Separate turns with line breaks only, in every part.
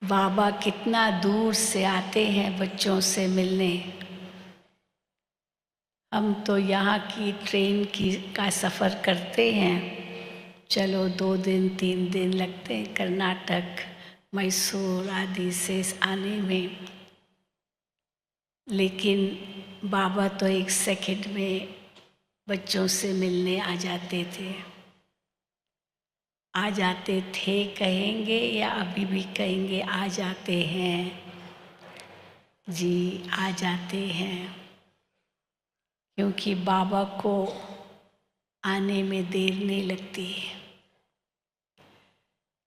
बाबा कितना दूर से आते हैं बच्चों से मिलने। हम तो यहाँ की ट्रेन का सफ़र करते हैं, चलो 2 दिन 3 दिन लगते हैं कर्नाटक मैसूर आदि से आने में, लेकिन बाबा तो 1 सेकंड में बच्चों से मिलने आ जाते थे। आ जाते थे कहेंगे या अभी भी कहेंगे आ जाते हैं जी, आ जाते हैं, क्योंकि बाबा को आने में देर नहीं लगती है,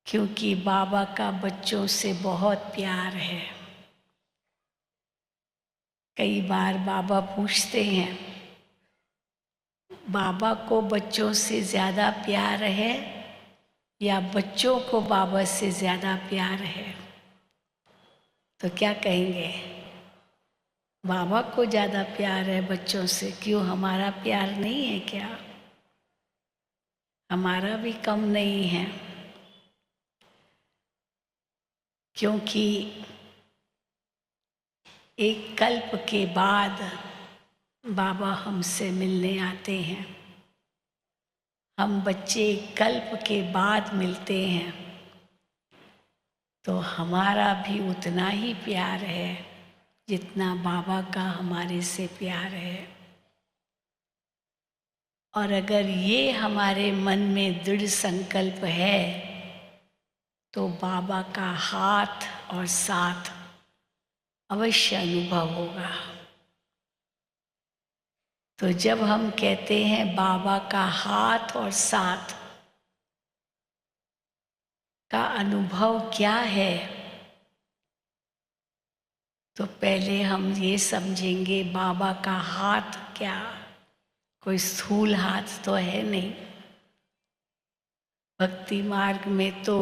क्योंकि बाबा का बच्चों से बहुत प्यार है। कई बार बाबा पूछते हैं, बाबा को बच्चों से ज़्यादा प्यार है या बच्चों को बाबा से ज़्यादा प्यार है? तो क्या कहेंगे? बाबा को ज़्यादा प्यार है बच्चों से। क्यों, हमारा प्यार नहीं है क्या? हमारा भी कम नहीं है, क्योंकि एक कल्प के बाद बाबा हमसे मिलने आते हैं। हम बच्चे कल्प के बाद मिलते हैं, तो हमारा भी उतना ही प्यार है जितना बाबा का हमारे से प्यार है। और अगर ये हमारे मन में दृढ़ संकल्प है तो बाबा का हाथ और साथ अवश्य अनुभव होगा। तो जब हम कहते हैं बाबा का हाथ और साथ का अनुभव क्या है, तो पहले हम ये समझेंगे बाबा का हाथ क्या, कोई स्थूल हाथ तो है नहीं। भक्ति मार्ग में तो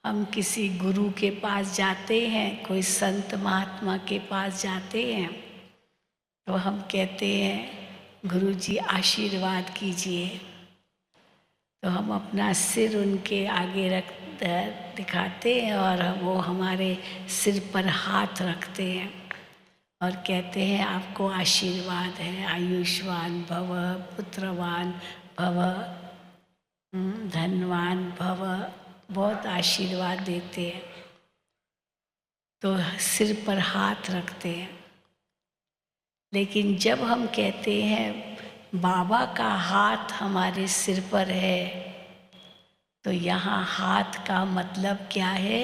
हम किसी गुरु के पास जाते हैं, कोई संत महात्मा के पास जाते हैं, तो हम कहते हैं गुरु जी आशीर्वाद कीजिए, तो हम अपना सिर उनके आगे रख दिखाते हैं और वो हमारे सिर पर हाथ रखते हैं और कहते हैं आपको आशीर्वाद है, आयुष्मान भव, पुत्रवान भव, धनवान भव, बहुत आशीर्वाद देते हैं। तो सिर पर हाथ रखते हैं। लेकिन जब हम कहते हैं बाबा का हाथ हमारे सिर पर है, तो यहाँ हाथ का मतलब क्या है?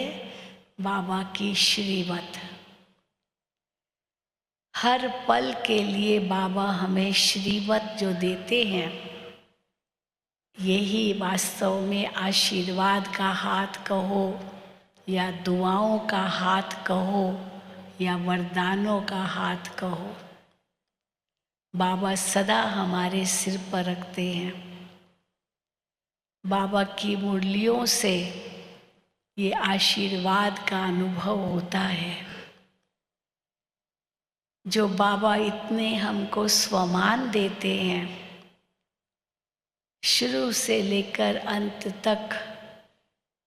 बाबा की श्रीमत। हर पल के लिए बाबा हमें श्रीमत जो देते हैं, यही वास्तव में आशीर्वाद का हाथ कहो या दुआओं का हाथ कहो या वरदानों का हाथ कहो, बाबा सदा हमारे सिर पर रखते हैं। बाबा की मुरलियों से ये आशीर्वाद का अनुभव होता है। जो बाबा इतने हमको स्वमान देते हैं, शुरू से लेकर अंत तक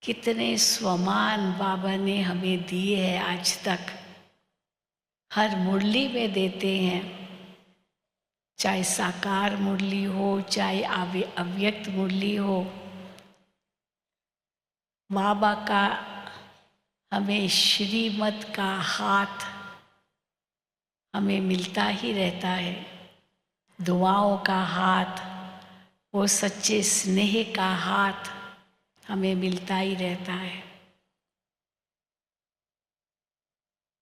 कितने स्वमान बाबा ने हमें दिए हैं आज तक, हर मुरली में देते हैं, चाहे साकार मुरली हो चाहे अव्यक्त मुरली हो। बाबा का हमें श्रीमत का हाथ हमें मिलता ही रहता है, दुआओं का हाथ, वो सच्चे स्नेह का हाथ हमें मिलता ही रहता है।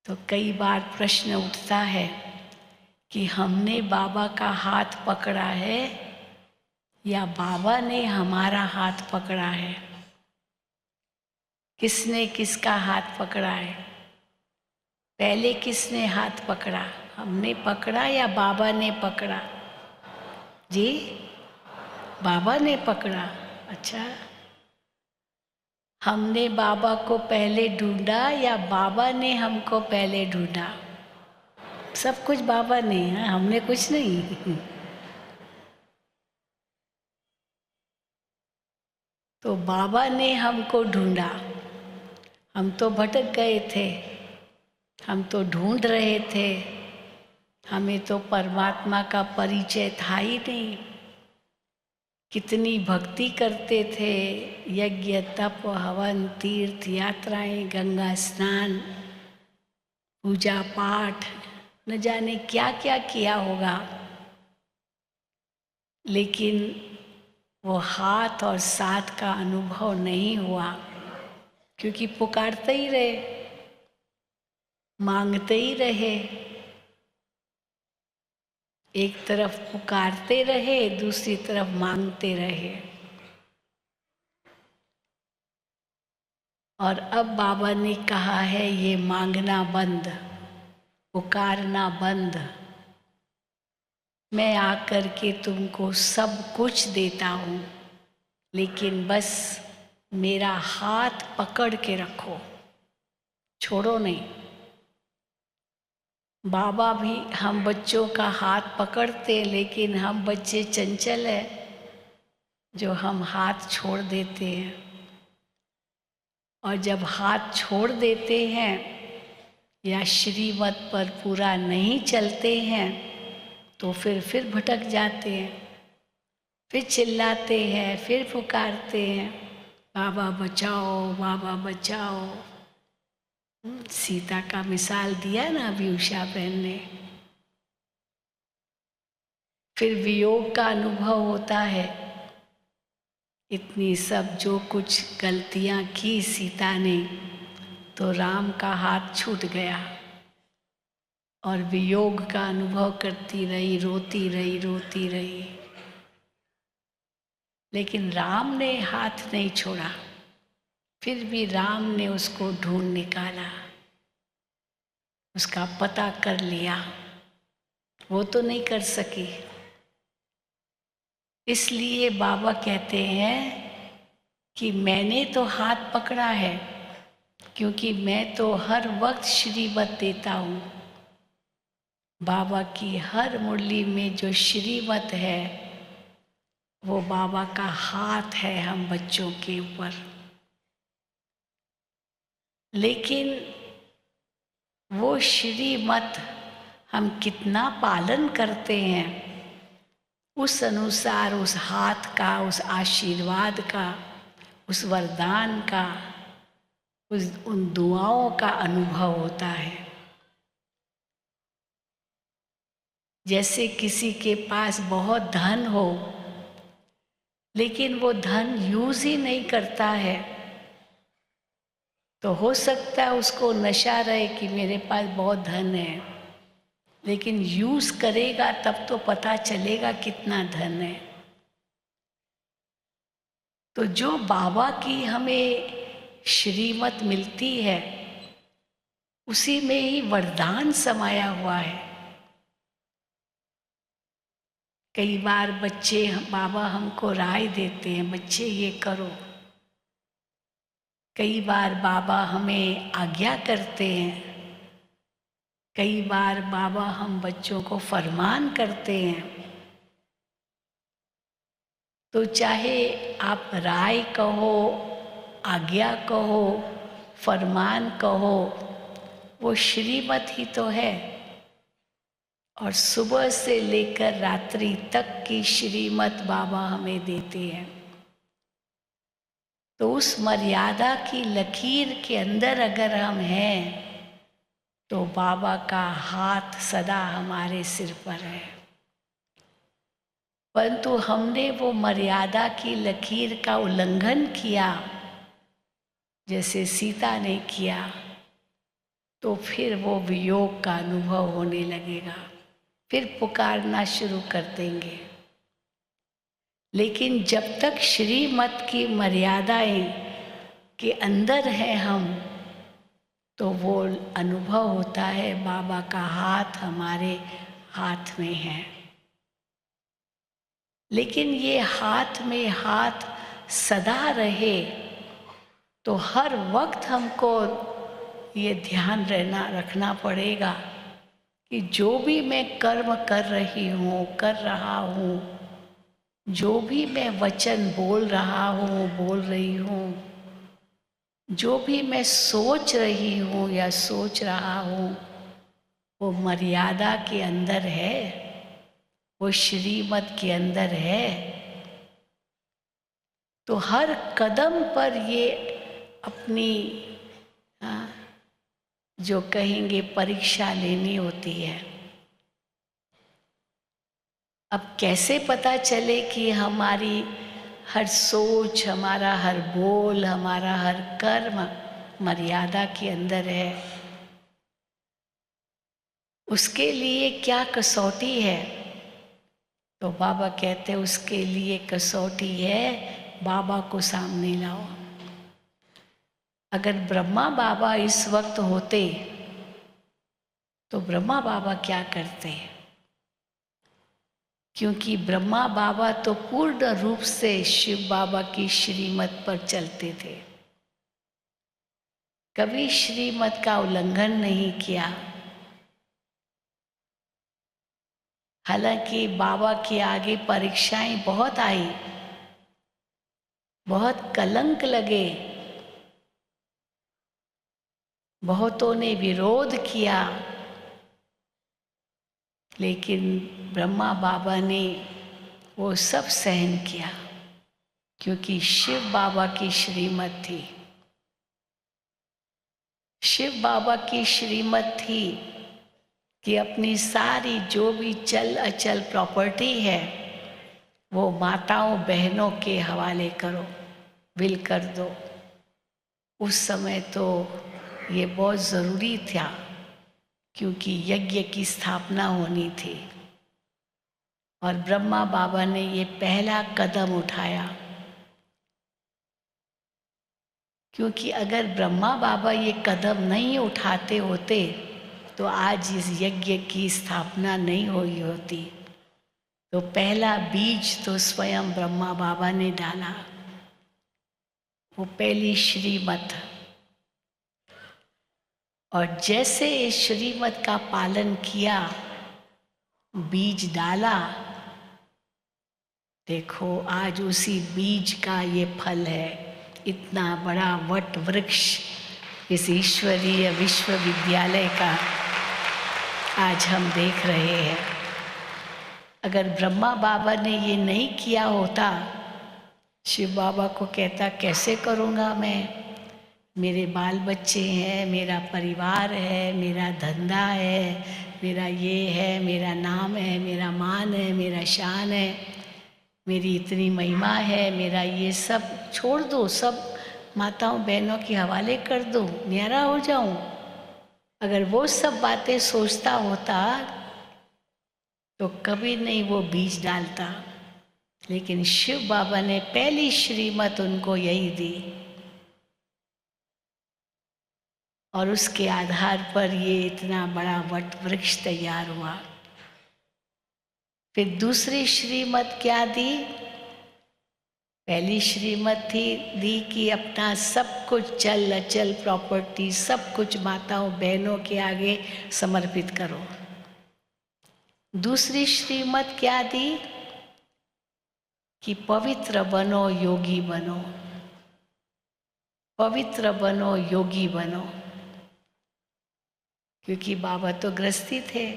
तो कई बार प्रश्न उठता है कि हमने बाबा का हाथ पकड़ा है या बाबा ने हमारा हाथ पकड़ा है? किसने किसका हाथ पकड़ा है? पहले किसने हाथ पकड़ा, हमने पकड़ा या बाबा ने पकड़ा? जी, बाबा ने पकड़ा। अच्छा, हमने बाबा को पहले ढूंढा या बाबा ने हमको पहले ढूंढा? सब कुछ बाबा ने है, हमने कुछ नहीं। तो बाबा ने हमको ढूंढा, हम तो भटक गए थे, हम तो ढूंढ रहे थे, हमें तो परमात्मा का परिचय था ही नहीं। कितनी भक्ति करते थे, यज्ञ तप हवन तीर्थ यात्राएं गंगा स्नान पूजा पाठ, न जाने क्या क्या किया होगा, लेकिन वो हाथ और साथ का अनुभव नहीं हुआ, क्योंकि पुकारते ही रहे, मांगते ही रहे। एक तरफ पुकारते रहे, दूसरी तरफ मांगते रहे। और अब बाबा ने कहा है ये मांगना बंद, पुकारना बंद। मैं आकर के तुमको सब कुछ देता हूँ, लेकिन बस मेरा हाथ पकड़ के रखो, छोड़ो नहीं। बाबा भी हम बच्चों का हाथ पकड़ते, लेकिन हम बच्चे चंचल हैं जो हम हाथ छोड़ देते हैं। और जब हाथ छोड़ देते हैं या श्रीमत पर पूरा नहीं चलते हैं तो फिर भटक जाते हैं, फिर चिल्लाते हैं, फिर पुकारते हैं, बाबा बचाओ बाबा बचाओ। सीता का मिसाल दिया ना अभी उषा बहन ने। फिर वियोग का अनुभव होता है। इतनी सब जो कुछ गलतियां की सीता ने, तो राम का हाथ छूट गया और वियोग का अनुभव करती रही, रोती रही रोती रही। लेकिन राम ने हाथ नहीं छोड़ा, फिर भी राम ने उसको ढूंढ निकाला, उसका पता कर लिया। वो तो नहीं कर सकी। इसलिए बाबा कहते हैं कि मैंने तो हाथ पकड़ा है, क्योंकि मैं तो हर वक्त श्रीमत देता हूँ। बाबा की हर मुरली में जो श्रीमत है वो बाबा का हाथ है हम बच्चों के ऊपर। लेकिन वो श्रीमत हम कितना पालन करते हैं, उस अनुसार उस हाथ का, उस आशीर्वाद का, उस वरदान का, उन दुआओं का अनुभव होता है। जैसे किसी के पास बहुत धन हो, लेकिन वो धन यूज ही नहीं करता है, तो हो सकता है उसको नशा रहे कि मेरे पास बहुत धन है, लेकिन यूज करेगा तब तो पता चलेगा कितना धन है। तो जो बाबा की हमें श्रीमत मिलती है, उसी में ही वरदान समाया हुआ है। कई बार बच्चे, बाबा हमको राय देते हैं, बच्चे ये करो। कई बार बाबा हमें आज्ञा करते हैं, कई बार बाबा हम बच्चों को फरमान करते हैं। तो चाहे आप राय कहो, आज्ञा कहो, फरमान कहो, वो श्रीमत ही तो है। और सुबह से लेकर रात्रि तक की श्रीमत बाबा हमें देते हैं। तो उस मर्यादा की लकीर के अंदर अगर हम हैं, तो बाबा का हाथ सदा हमारे सिर पर है। परंतु हमने वो मर्यादा की लकीर का उल्लंघन किया, जैसे सीता ने किया, तो फिर वो वियोग का अनुभव होने लगेगा, फिर पुकारना शुरू कर देंगे। लेकिन जब तक श्रीमत की मर्यादाएं के अंदर हैं हम, तो वो अनुभव होता है बाबा का हाथ हमारे हाथ में है। लेकिन ये हाथ में हाथ सदा रहे, तो हर वक्त हमको ये ध्यान रखना पड़ेगा कि जो भी मैं कर्म कर रही हूँ, कर रहा हूँ, जो भी मैं वचन बोल रहा हूँ, बोल रही हूँ, जो भी मैं सोच रही हूँ या सोच रहा हूँ वो मर्यादा के अंदर है, वो श्रीमत के अंदर है। तो हर कदम पर ये अपनी जो कहेंगे परीक्षा लेनी होती है। अब कैसे पता चले कि हमारी हर सोच, हमारा हर बोल, हमारा हर कर्म मर्यादा के अंदर है? उसके लिए क्या कसौटी है? तो बाबा कहते हैं उसके लिए कसौटी है, बाबा को सामने लाओ। अगर ब्रह्मा बाबा इस वक्त होते तो ब्रह्मा बाबा क्या करते? क्योंकि ब्रह्मा बाबा तो पूर्ण रूप से शिव बाबा की श्रीमत पर चलते थे, कभी श्रीमत का उल्लंघन नहीं किया। हालांकि बाबा के आगे परीक्षाएं बहुत आई, बहुत कलंक लगे, बहुतों ने विरोध किया, लेकिन ब्रह्मा बाबा ने वो सब सहन किया, क्योंकि शिव बाबा की श्रीमत थी। शिव बाबा की श्रीमत थी कि अपनी सारी जो भी चल अचल प्रॉपर्टी है वो माताओं बहनों के हवाले करो, विल कर दो। उस समय तो ये बहुत ज़रूरी था, क्योंकि यज्ञ की स्थापना होनी थी और ब्रह्मा बाबा ने ये पहला कदम उठाया। क्योंकि अगर ब्रह्मा बाबा ये कदम नहीं उठाते होते तो आज इस यज्ञ की स्थापना नहीं हुई होती। तो पहला बीज तो स्वयं ब्रह्मा बाबा ने डाला, वो पहली श्रीमत। और जैसे इस श्रीमत का पालन किया, बीज डाला, देखो आज उसी बीज का ये फल है। इतना बड़ा वट वृक्ष इस ईश्वरीय विश्वविद्यालय का आज हम देख रहे हैं। अगर ब्रह्मा बाबा ने ये नहीं किया होता, शिव बाबा को कहता कैसे करूँगा मैं, मेरे बाल बच्चे हैं, मेरा परिवार है, मेरा धंधा है, मेरा ये है, मेरा नाम है, मेरा मान है, मेरा शान है, मेरी इतनी महिमा है, मेरा ये सब छोड़ दो, सब माताओं बहनों के हवाले कर दो, न्यारा हो जाऊं। अगर वो सब बातें सोचता होता तो कभी नहीं वो बीज डालता। लेकिन शिव बाबा ने पहली श्रीमत उनको यही दी और उसके आधार पर ये इतना बड़ा वट वृक्ष तैयार हुआ। फिर दूसरी श्रीमत क्या दी? पहली श्रीमत दी कि अपना सब कुछ चल अचल प्रॉपर्टी सब कुछ माताओं बहनों के आगे समर्पित करो। दूसरी श्रीमत क्या दी? कि पवित्र बनो, योगी बनो, पवित्र बनो, योगी बनो। क्योंकि बाबा तो गृहस्थी थे,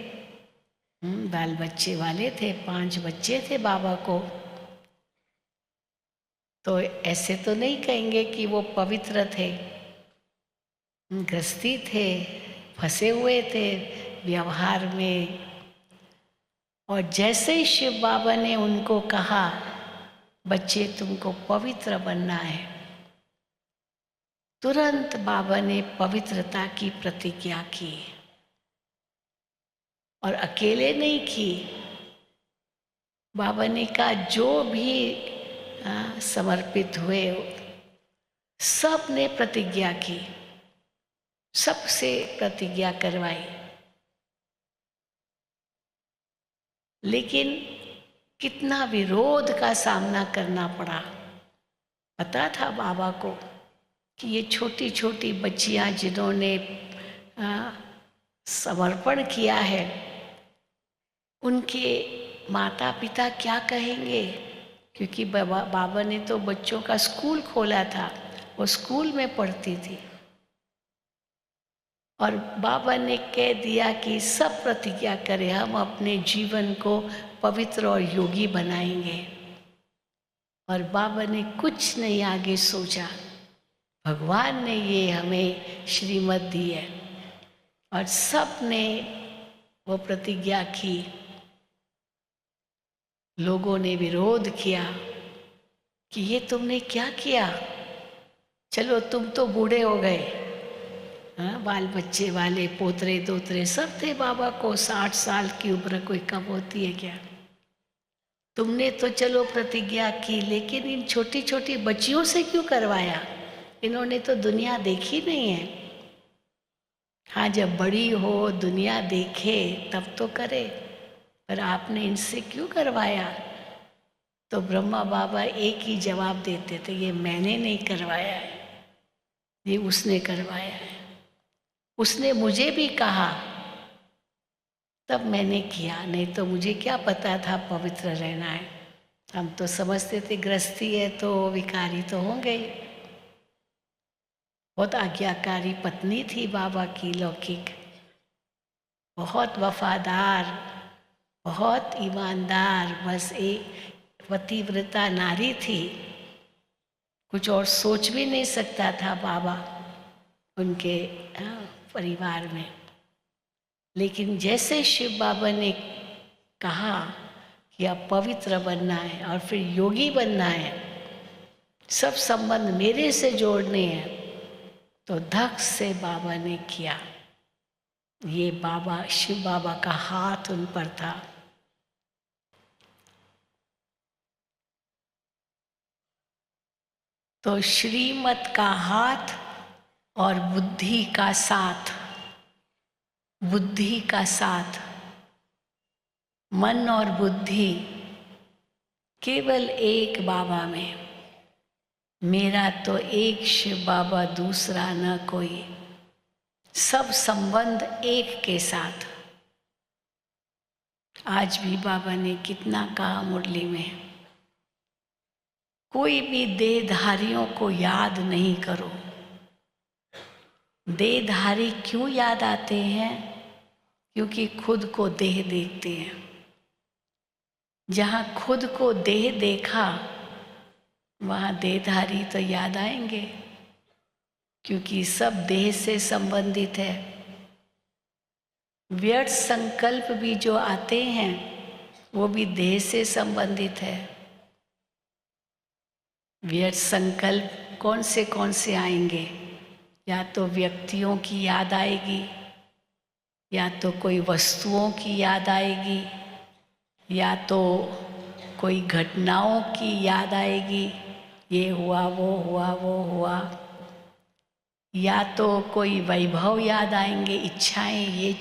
बाल बच्चे वाले थे, 5 बच्चे थे बाबा को। तो ऐसे तो नहीं कहेंगे कि वो पवित्र थे, गृहस्थी थे, फंसे हुए थे व्यवहार में। और जैसे ही शिव बाबा ने उनको कहा बच्चे तुमको पवित्र बनना है, तुरंत बाबा ने पवित्रता की प्रतिज्ञा की। और अकेले नहीं की, बाबा ने कहा जो भी समर्पित हुए सब ने प्रतिज्ञा की, सबसे प्रतिज्ञा करवाई। लेकिन कितना विरोध का सामना करना पड़ा। पता था बाबा को कि ये छोटी छोटी बच्चियां जिन्होंने समर्पण किया है, उनके माता पिता क्या कहेंगे। क्योंकि बाबा ने तो बच्चों का स्कूल खोला था, वो स्कूल में पढ़ती थी और बाबा ने कह दिया कि सब प्रतिज्ञा करें, हम अपने जीवन को पवित्र और योगी बनाएंगे। और बाबा ने कुछ नहीं आगे सोचा, भगवान ने ये हमें श्रीमत दी है और सब ने वो प्रतिज्ञा की। लोगों ने विरोध किया कि ये तुमने क्या किया, चलो तुम तो बूढ़े हो गए, हाँ, बाल बच्चे वाले पोतरे दोतरे सब थे बाबा को, 60 साल की उम्र कोई कम होती है क्या, तुमने तो चलो प्रतिज्ञा की, लेकिन इन छोटी छोटी बच्चियों से क्यों करवाया, इन्होंने तो दुनिया देखी नहीं है। हाँ, जब बड़ी हो दुनिया देखे तब तो करे, पर आपने इनसे क्यों करवाया। तो ब्रह्मा बाबा एक ही जवाब देते थे, ये मैंने नहीं करवाया है, ये उसने करवाया है। उसने मुझे भी कहा तब मैंने किया, नहीं तो मुझे क्या पता था पवित्र रहना है। हम तो समझते थे गृहस्थी है तो विकारी तो होंगे। बहुत आज्ञाकारी पत्नी थी बाबा की, लौकिक, बहुत वफादार, बहुत ईमानदार, बस एक पतिव्रता नारी थी, कुछ और सोच भी नहीं सकता था बाबा उनके परिवार में। लेकिन जैसे शिव बाबा ने कहा कि अब पवित्र बनना है और फिर योगी बनना है, सब संबंध मेरे से जोड़ने हैं, तो धक से बाबा ने किया। ये बाबा, शिव बाबा का हाथ उन पर था। तो श्रीमत का हाथ और बुद्धि का साथ, बुद्धि का साथ, मन और बुद्धि केवल एक बाबा में। मेरा तो एक शिव बाबा, दूसरा न कोई, सब संबंध एक के साथ। आज भी बाबा ने कितना कहा मुरली में, कोई भी देहधारियों को याद नहीं करो। देहधारी क्यों याद आते हैं? क्योंकि खुद को देह देखते हैं। जहाँ खुद को देह देखा वहाँ देहधारी तो याद आएंगे, क्योंकि सब देह से संबंधित है। व्यर्थ संकल्प भी जो आते हैं वो भी देह से संबंधित है। व्यर्थ संकल्प कौन से आएंगे? या तो व्यक्तियों की याद आएगी, या तो कोई वस्तुओं की याद आएगी, या तो कोई घटनाओं की याद आएगी, ये हुआ वो हुआ वो हुआ, या तो कोई वैभव याद आएंगे, इच्छाएं, ये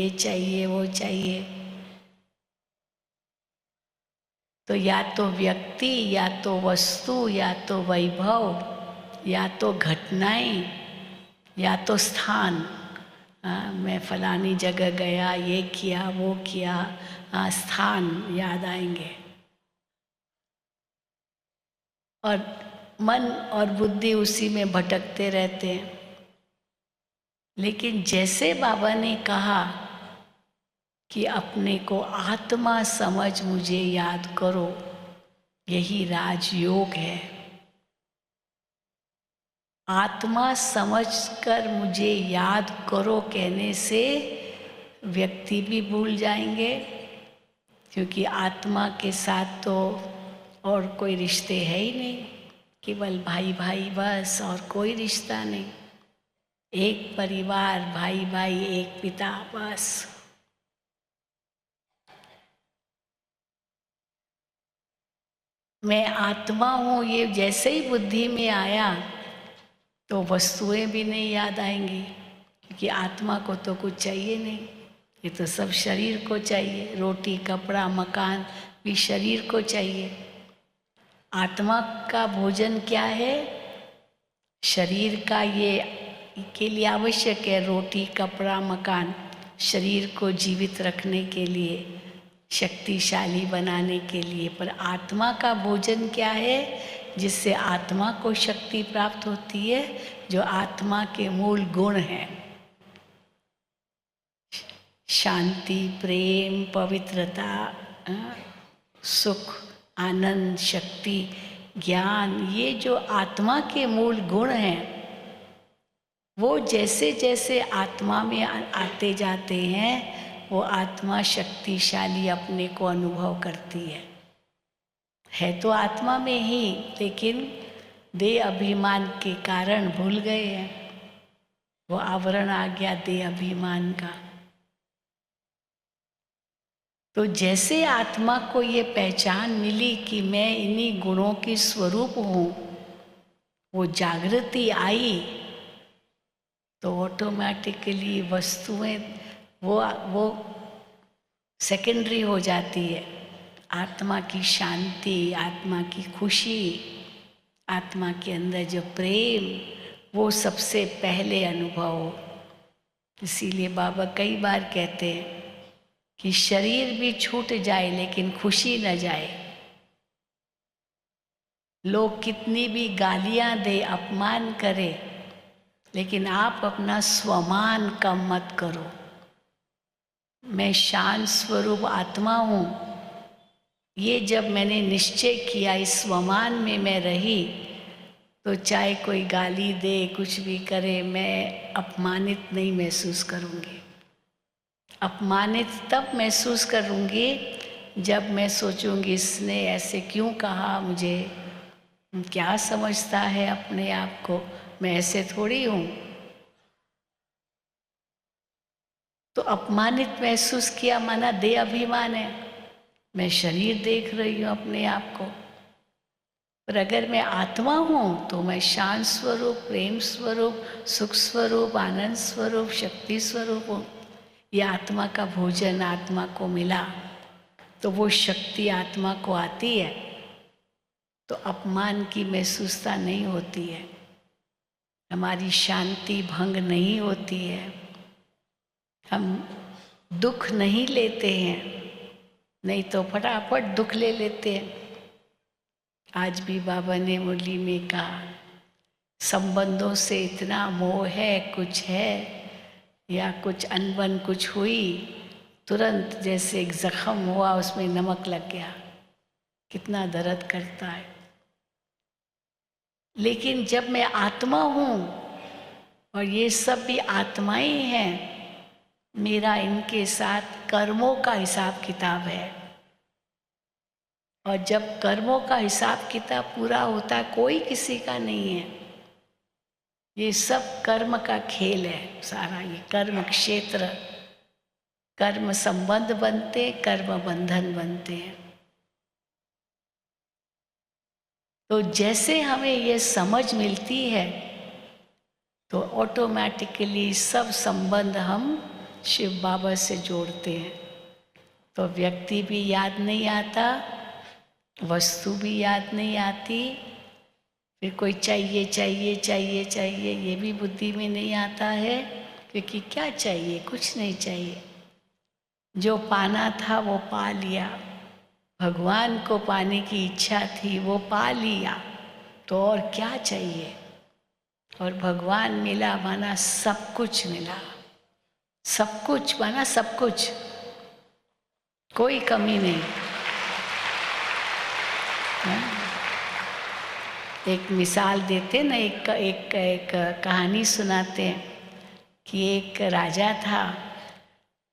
चाहिए वो चाहिए। तो या तो व्यक्ति, या तो वस्तु, या तो वैभव, या तो घटनाएं, या तो स्थान। मैं फलानी जगह गया, ये किया वो किया, स्थान याद आएंगे। और मन और बुद्धि उसी में भटकते रहते हैं। लेकिन जैसे बाबा ने कहा कि अपने को आत्मा समझ मुझे याद करो, यही राजयोग है। आत्मा समझकर मुझे याद करो कहने से व्यक्ति भी भूल जाएंगे, क्योंकि आत्मा के साथ तो और कोई रिश्ते है ही नहीं, केवल भाई भाई बस, और कोई रिश्ता नहीं। एक परिवार, भाई भाई, एक पिता, बस। मैं आत्मा हूँ, ये जैसे ही बुद्धि में आया तो वस्तुएं भी नहीं याद आएंगी, क्योंकि आत्मा को तो कुछ चाहिए नहीं। ये तो सब शरीर को चाहिए, रोटी कपड़ा मकान भी शरीर को चाहिए। आत्मा का भोजन क्या है? शरीर का ये के लिए आवश्यक है, रोटी कपड़ा मकान, शरीर को जीवित रखने के लिए, शक्तिशाली बनाने के लिए। पर आत्मा का भोजन क्या है? जिससे आत्मा को शक्ति प्राप्त होती है, जो आत्मा के मूल गुण हैं। शांति, प्रेम, पवित्रता, सुख, आनंद, शक्ति, ज्ञान, ये जो आत्मा के मूल गुण हैं, वो जैसे जैसे आत्मा में आते जाते हैं, वो आत्मा शक्तिशाली अपने को अनुभव करती है तो आत्मा में ही, लेकिन देह अभिमान के कारण भूल गए हैं। वो आवरण आ गया देह अभिमान का। तो जैसे आत्मा को ये पहचान मिली कि मैं इन्हीं गुणों की स्वरूप हूँ, वो जागृति आई, तो ऑटोमेटिकली वस्तुएं वो सेकेंडरी हो जाती है। आत्मा की शांति, आत्मा की खुशी, आत्मा के अंदर जो प्रेम, वो सबसे पहले अनुभव हो। इसीलिए बाबा कई बार कहते हैं कि शरीर भी छूट जाए लेकिन खुशी न जाए। लोग कितनी भी गालियां दे, अपमान करे, लेकिन आप अपना स्वमान कम मत करो। मैं शांत स्वरूप आत्मा हूँ, ये जब मैंने निश्चय किया, इस स्वमान में मैं रही, तो चाहे कोई गाली दे, कुछ भी करे, मैं अपमानित नहीं महसूस करूँगी। अपमानित तब महसूस करूँगी जब मैं सोचूंगी इसने ऐसे क्यों कहा मुझे, क्या समझता है अपने आप को, मैं ऐसे थोड़ी हूँ। तो अपमानित महसूस किया माना देह अभिमान है, मैं शरीर देख रही हूँ अपने आप को। पर अगर मैं आत्मा हूँ तो मैं शांत स्वरूप, प्रेम स्वरूप, सुख स्वरूप, आनंद स्वरूप, शक्ति स्वरूप हूँ। ये आत्मा का भोजन आत्मा को मिला, तो वो शक्ति आत्मा को आती है, तो अपमान की महसूसता नहीं होती है, हमारी शांति भंग नहीं होती है, हम दुख नहीं लेते हैं, नहीं तो फटाफट दुख ले लेते हैं। आज भी बाबा ने मुरली में कहा, संबंधों से इतना मोह है, कुछ है या कुछ अनबन कुछ हुई, तुरंत जैसे एक जख्म हुआ उसमें नमक लग गया, कितना दर्द करता है। लेकिन जब मैं आत्मा हूँ और ये सब भी आत्माएं हैं, मेरा इनके साथ कर्मों का हिसाब किताब है, और जब कर्मों का हिसाब किताब पूरा होता है, कोई किसी का नहीं है, ये सब कर्म का खेल है सारा, ये कर्म क्षेत्र, कर्म संबंध बनते, कर्म बंधन बनते हैं। तो जैसे हमें ये समझ मिलती है, तो ऑटोमेटिकली सब संबंध हम शिव बाबा से जोड़ते हैं, तो व्यक्ति भी याद नहीं आता, वस्तु भी याद नहीं आती, फिर कोई चाहिए चाहिए चाहिए चाहिए ये भी बुद्धि में नहीं आता है, क्योंकि क्या चाहिए, कुछ नहीं चाहिए। जो पाना था वो पा लिया, भगवान को पाने की इच्छा थी वो पा लिया, तो और क्या चाहिए। और भगवान मिला माना सब कुछ मिला, सब कुछ माना सब कुछ, कोई कमी नहीं। एक मिसाल देते ना, एक कहानी सुनाते हैं कि एक राजा था,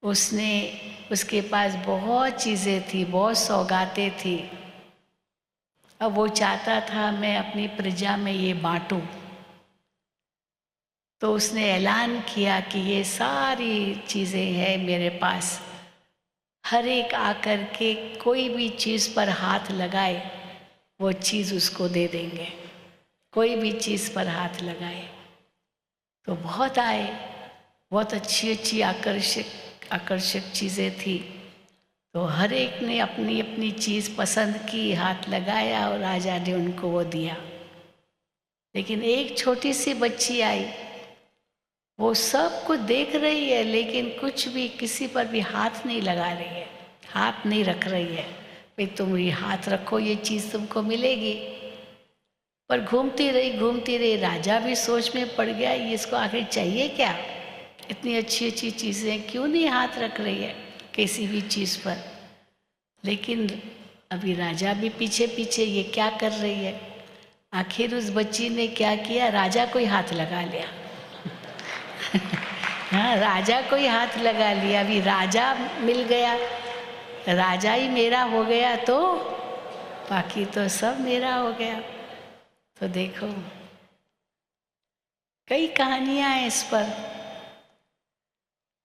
उसके पास बहुत चीज़ें थी, बहुत सौगातें थी। अब वो चाहता था मैं अपनी प्रजा में ये बांटूं, तो उसने ऐलान किया कि ये सारी चीज़ें हैं मेरे पास, हर एक आकर के कोई भी चीज़ पर हाथ लगाए वो चीज़ उसको दे देंगे, कोई भी चीज़ पर हाथ लगाए। तो बहुत आए, बहुत अच्छी अच्छी आकर्षक चीज़ें थी, तो हर एक ने अपनी अपनी चीज़ पसंद की, हाथ लगाया और राजा ने उनको वो दिया। लेकिन एक छोटी सी बच्ची आई, वो सब कुछ देख रही है, लेकिन कुछ भी किसी पर भी हाथ नहीं लगा रही है, हाथ नहीं रख रही है। भाई तुम ये हाथ रखो, ये चीज़ तुमको मिलेगी। पर घूमती रही, राजा भी सोच में पड़ गया, ये इसको आखिर चाहिए क्या? इतनी अच्छी अच्छी चीज़ें क्यों नहीं हाथ रख रही है किसी भी चीज़ पर? लेकिन अभी राजा भी पीछे पीछे, ये क्या कर रही है? आखिर उस बच्ची ने क्या किया, राजा को ही हाथ लगा लिया। हाँ, राजा को ही हाथ लगा लिया। अभी राजा मिल गया, राजा ही मेरा हो गया तो बाकी तो सब मेरा हो गया। तो देखो कई कहानियां हैं इस पर।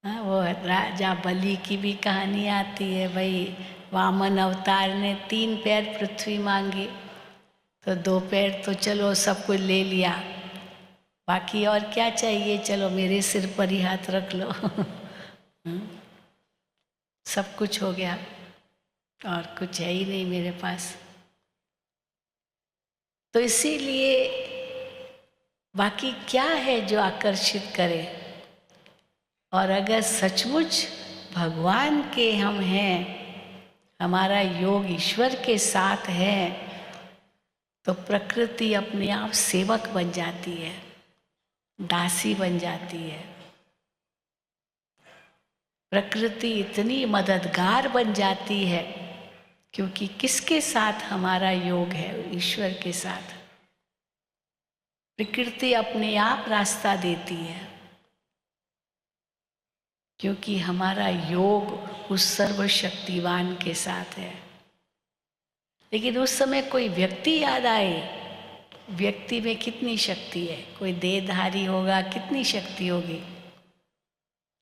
हाँ, वो राजा बलि की भी कहानी आती है। भाई वामन अवतार ने 3 पैर पृथ्वी मांगी, तो 2 पैर तो चलो सब कुछ ले लिया, बाकी और क्या चाहिए, चलो मेरे सिर पर ही हाथ रख लो। सब कुछ हो गया और कुछ है ही नहीं मेरे पास। तो इसीलिए बाकी क्या है जो आकर्षित करे? और अगर सचमुच भगवान के हम हैं, हमारा योग ईश्वर के साथ है, तो प्रकृति अपने आप सेवक बन जाती है, दासी बन जाती है। प्रकृति इतनी मददगार बन जाती है, क्योंकि किसके साथ हमारा योग है? ईश्वर के साथ। प्रकृति अपने आप रास्ता देती है, क्योंकि हमारा योग उस सर्वशक्तिवान के साथ है। लेकिन उस समय कोई व्यक्ति याद आए, व्यक्ति में कितनी शक्ति है? कोई देहधारी होगा, कितनी शक्ति होगी?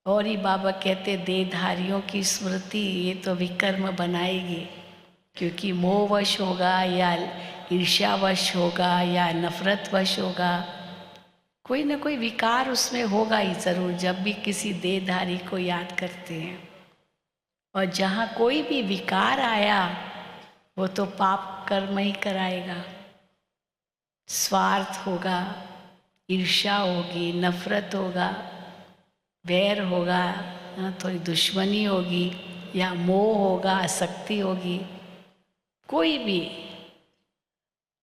और ही बाबा कहते देहधारियों की स्मृति ये तो विकर्म बनाएगी, क्योंकि मोहवश होगा या ईर्ष्यावश होगा या नफरतवश होगा, कोई ना कोई विकार उसमें होगा ही ज़रूर जब भी किसी देहधारी को याद करते हैं। और जहाँ कोई भी विकार आया वो तो पाप कर्म ही कराएगा। स्वार्थ होगा, ईर्ष्या होगी, नफरत होगा, वैर होगा, थोड़ी दुश्मनी होगी, या मोह होगा, आसक्ति होगी, कोई भी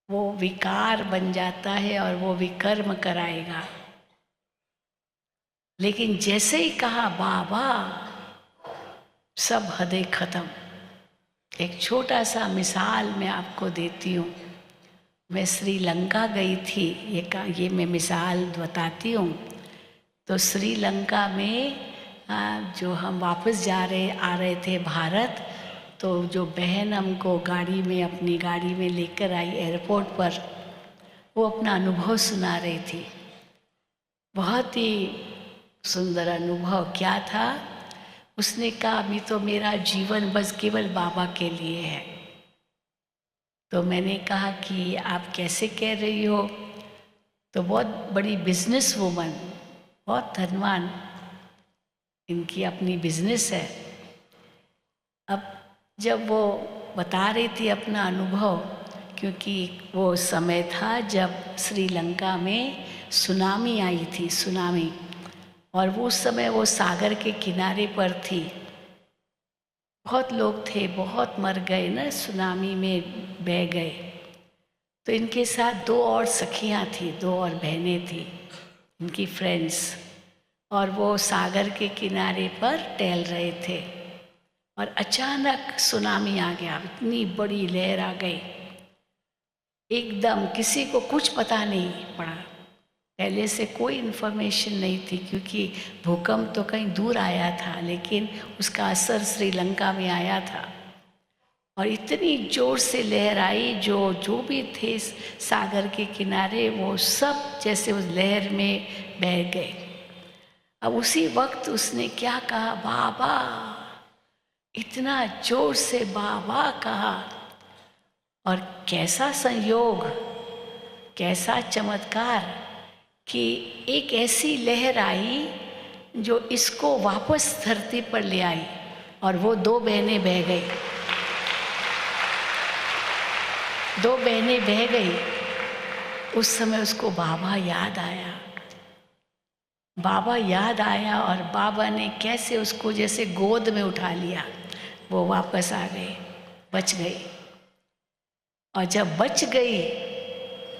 वो विकार बन जाता है और वो विकर्म कराएगा। लेकिन जैसे ही कहा बाबा सब हदें खत्म। एक छोटा सा मिसाल मैं आपको देती हूँ। मैं श्रीलंका गई थी, ये मैं मिसाल बताती हूँ। तो श्रीलंका में जो हम वापस आ रहे थे भारत, तो जो बहन हमको गाड़ी में, अपनी गाड़ी में लेकर आई एयरपोर्ट पर, वो अपना अनुभव सुना रही थी। बहुत ही सुंदर अनुभव। क्या था? उसने कहा अभी तो मेरा जीवन बस केवल बाबा के लिए है। तो मैंने कहा कि आप कैसे कह रही हो? तो बहुत बड़ी बिजनेस वूमन, बहुत धनवान, इनकी अपनी बिजनेस है। अब जब वो बता रही थी अपना अनुभव, क्योंकि वो समय था जब श्रीलंका में सुनामी आई थी, सुनामी, और वो उस समय वो सागर के किनारे पर थी। बहुत लोग थे, बहुत मर गए ना, सुनामी में बह गए। तो इनके साथ 2 और सखियां थी, 2 और बहनें थी, इनकी फ्रेंड्स, और वो सागर के किनारे पर टहल रहे थे। और अचानक सुनामी आ गया, इतनी बड़ी लहर आ गई, एकदम किसी को कुछ पता नहीं पड़ा। पहले से कोई इन्फॉर्मेशन नहीं थी, क्योंकि भूकंप तो कहीं दूर आया था, लेकिन उसका असर श्रीलंका में आया था। और इतनी जोर से लहर आई, जो भी थे सागर के किनारे, वो सब जैसे उस लहर में बह गए। अब उसी वक्त उसने क्या कहा? बाबा! इतना जोर से बाबा कहा। और कैसा संयोग, कैसा चमत्कार कि एक ऐसी लहर आई जो इसको वापस धरती पर ले आई, और वो 2 बहनें बह गई। 2 बहनें बह गई। उस समय उसको बाबा याद आया, बाबा याद आया, और बाबा ने कैसे उसको जैसे गोद में उठा लिया, वो वापस आ गए, बच गई। और जब बच गई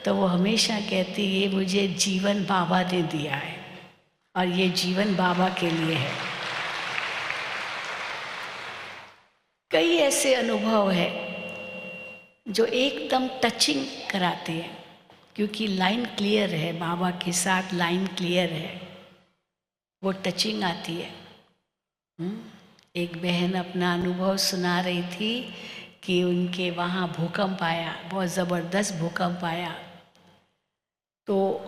तो वो हमेशा कहती है, ये मुझे जीवन बाबा ने दिया है और ये जीवन बाबा के लिए है। कई ऐसे अनुभव है जो एकदम टचिंग कराते हैं, क्योंकि लाइन क्लियर है, बाबा के साथ लाइन क्लियर है, वो टचिंग आती है। एक बहन अपना अनुभव सुना रही थी कि उनके वहाँ भूकंप आया, बहुत ज़बरदस्त भूकंप आया। तो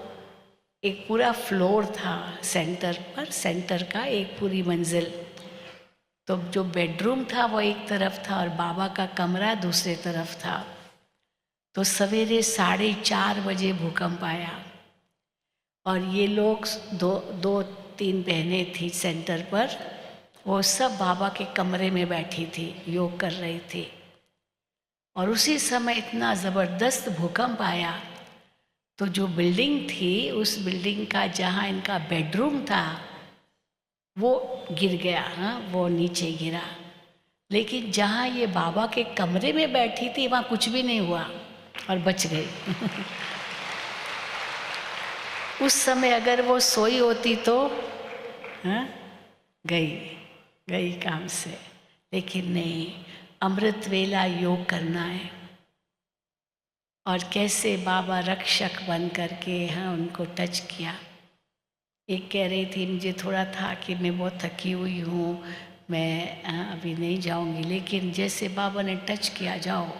एक पूरा फ्लोर था सेंटर पर, सेंटर का एक पूरी मंजिल। तो जो बेडरूम था वो एक तरफ था और बाबा का कमरा दूसरे तरफ था। तो सवेरे 4:30 बजे भूकंप आया और ये लोग दो तीन बहनें थी सेंटर पर, वो सब बाबा के कमरे में बैठी थी, योग कर रही थी। और उसी समय इतना ज़बरदस्त भूकंप आया तो जो बिल्डिंग थी, उस बिल्डिंग का जहाँ इनका बेडरूम था वो गिर गया। हाँ, वो नीचे गिरा। लेकिन जहाँ ये बाबा के कमरे में बैठी थी वहाँ कुछ भी नहीं हुआ और बच गई। उस समय अगर वो सोई होती तो हाँ, गई काम से। लेकिन नहीं, अमृत वेला योग करना है। और कैसे बाबा रक्षक बन करके हाँ उनको टच किया। एक कह रही थी, मुझे थोड़ा था कि मैं बहुत थकी हुई हूँ, मैं अभी नहीं जाऊँगी, लेकिन जैसे बाबा ने टच किया, जाओ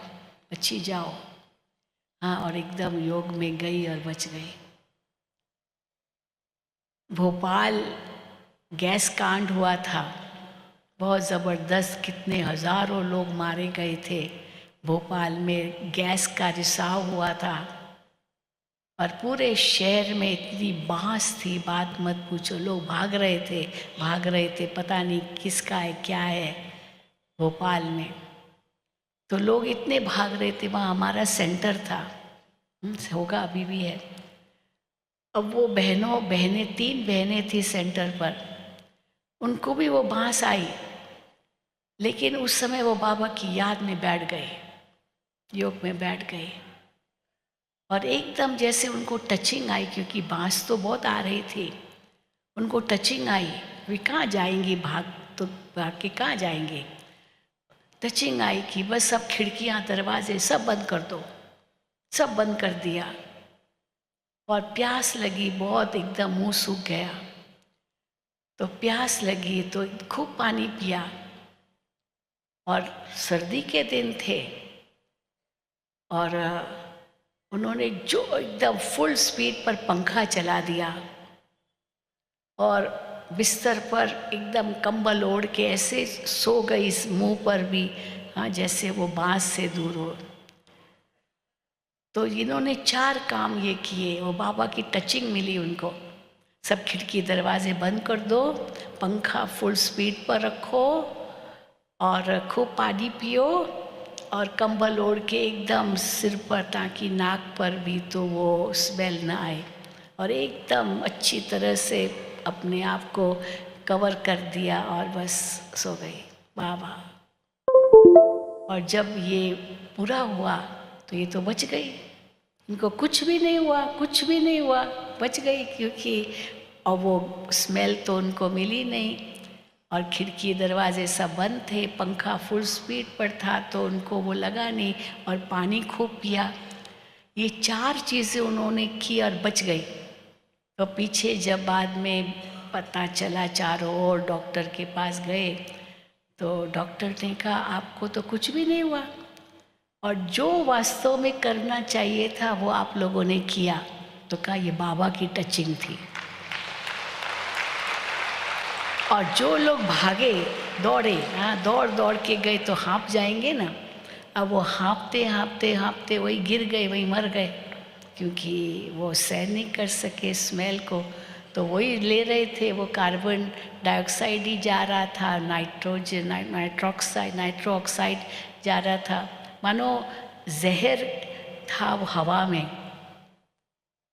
अच्छी जाओ। हाँ, और एकदम योग में गई और बच गई। भोपाल गैस कांड हुआ था, बहुत ज़बरदस्त, कितने हज़ारों लोग मारे गए थे। भोपाल में गैस का रिसाव हुआ था और पूरे शहर में इतनी बांस थी, बात मत पूछो। लोग भाग रहे थे, पता नहीं किसका है क्या है भोपाल में। तो लोग इतने भाग रहे थे, वहाँ हमारा सेंटर था, होगा अभी भी है। अब वो बहनें 3 बहनें थी सेंटर पर, उनको भी वो बांस आई, लेकिन उस समय वो बाबा की याद में बैठ गए, योग में बैठ गए। और एकदम जैसे उनको टचिंग आई, क्योंकि बांस तो बहुत आ रही थी, उनको टचिंग आई। वे कहाँ जाएंगी, भाग के कहाँ जाएंगे। टचिंग आई कि बस सब खिड़कियाँ दरवाजे सब बंद कर दो, सब बंद कर दिया। और प्यास लगी बहुत, एकदम मुंह सूख गया। तो प्यास लगी तो खूब पानी पिया, और सर्दी के दिन थे और उन्होंने जो एकदम फुल स्पीड पर पंखा चला दिया और बिस्तर पर एकदम कंबल ओढ़ के ऐसे सो गई, इस मुंह पर भी हाँ जैसे वो बांस से दूर हो। तो इन्होंने 4 काम ये किए, वो बाबा की टचिंग मिली उनको। सब खिड़की दरवाजे बंद कर दो, पंखा फुल स्पीड पर रखो और खूब पानी पियो और कंबल ओढ़ के एकदम सिर पर, ताकि नाक पर भी तो वो स्मेल ना आए, और एकदम अच्छी तरह से अपने आप को कवर कर दिया और बस सो गई बाबा। और जब ये पूरा हुआ तो ये तो बच गई, इनको कुछ भी नहीं हुआ, बच गई, क्योंकि और वो स्मेल तो उनको मिली नहीं और खिड़की दरवाजे सब बंद थे, पंखा फुल स्पीड पर था तो उनको वो लगा नहीं, और पानी खूब पिया। ये 4 चीज़ें उन्होंने की और बच गई। तो पीछे जब बाद में पता चला, चारों ओर डॉक्टर के पास गए तो डॉक्टर ने कहा आपको तो कुछ भी नहीं हुआ, और जो वास्तव में करना चाहिए था वो आप लोगों ने किया। तो कहा ये बाबा की टचिंग थी। और जो लोग भागे दौड़े, हाँ दौड़ के गए तो हाँप जाएंगे ना, अब वो हाँपते वही गिर गए, वही मर गए, क्योंकि वो सहन नहीं कर सके स्मेल को। तो वही ले रहे थे, वो कार्बन डाइऑक्साइड ही जा रहा था, नाइट्रो ऑक्साइड जा रहा था, मानो जहर था वो हवा में,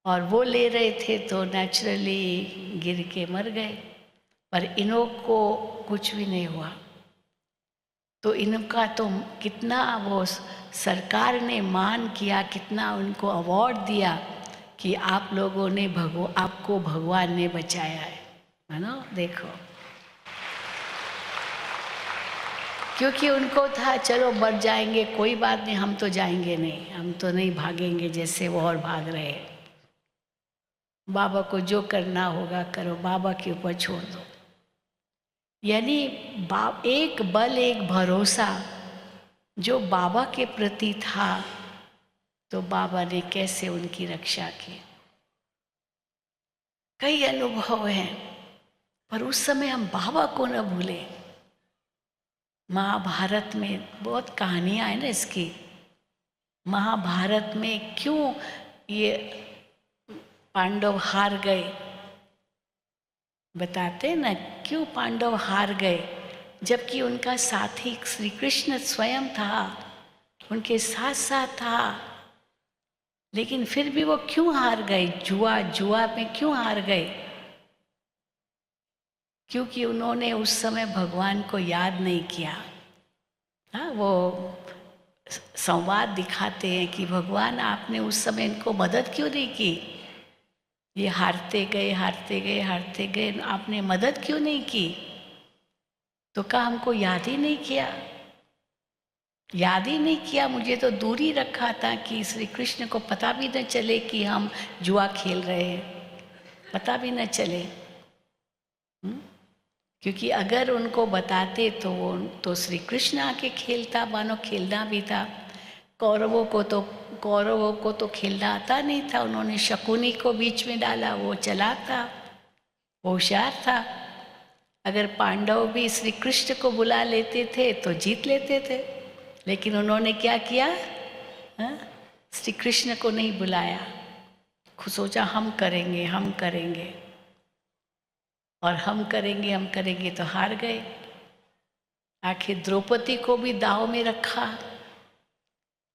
और वो ले रहे थे तो नेचुरली गिर के मर गए। पर इन्हों को कुछ भी नहीं हुआ। तो इनका तो कितना वो सरकार ने मान किया, कितना उनको अवार्ड दिया कि आप लोगों ने आपको भगवान ने बचाया है ना। देखो, क्योंकि उनको था चलो मर जाएंगे कोई बात नहीं, हम तो जाएंगे नहीं, हम तो नहीं भागेंगे जैसे वो और भाग रहे हैं। बाबा को जो करना होगा करो, बाबा के ऊपर छोड़ दो। यानी एक बल, एक भरोसा जो बाबा के प्रति था, तो बाबा ने कैसे उनकी रक्षा की। कई अनुभव हैं, पर उस समय हम बाबा को न भूले। महाभारत में बहुत कहानियां हैं ना इसकी। महाभारत में क्यों ये पांडव हार गए, बताते हैं ना, क्यों पांडव हार गए, जबकि उनका साथी श्री कृष्ण स्वयं था, उनके साथ साथ था, लेकिन फिर भी वो क्यों हार गए, जुआ में क्यों हार गए? क्योंकि उन्होंने उस समय भगवान को याद नहीं किया। हाँ, वो संवाद दिखाते हैं कि भगवान आपने उस समय इनको मदद क्यों नहीं की, ये हारते गए हारते गए हारते गए, आपने मदद क्यों नहीं की? तो कहा हमको याद ही नहीं किया, याद ही नहीं किया, मुझे तो दूर ही रखा था कि श्री कृष्ण को पता भी न चले कि हम जुआ खेल रहे हैं, पता भी न चले। क्योंकि अगर उनको बताते तो वो तो श्री कृष्ण आके खेलता, मानो खेलना भी था। कौरवों को तो खेलना आता नहीं था, उन्होंने शकुनी को बीच में डाला, वो चालाक था, होशियार था। अगर पांडव भी श्री कृष्ण को बुला लेते थे तो जीत लेते थे, लेकिन उन्होंने क्या किया, श्री कृष्ण को नहीं बुलाया, सोचा हम करेंगे हम करेंगे, और हम करेंगे तो हार गए। आखिर द्रौपदी को भी दाव में रखा,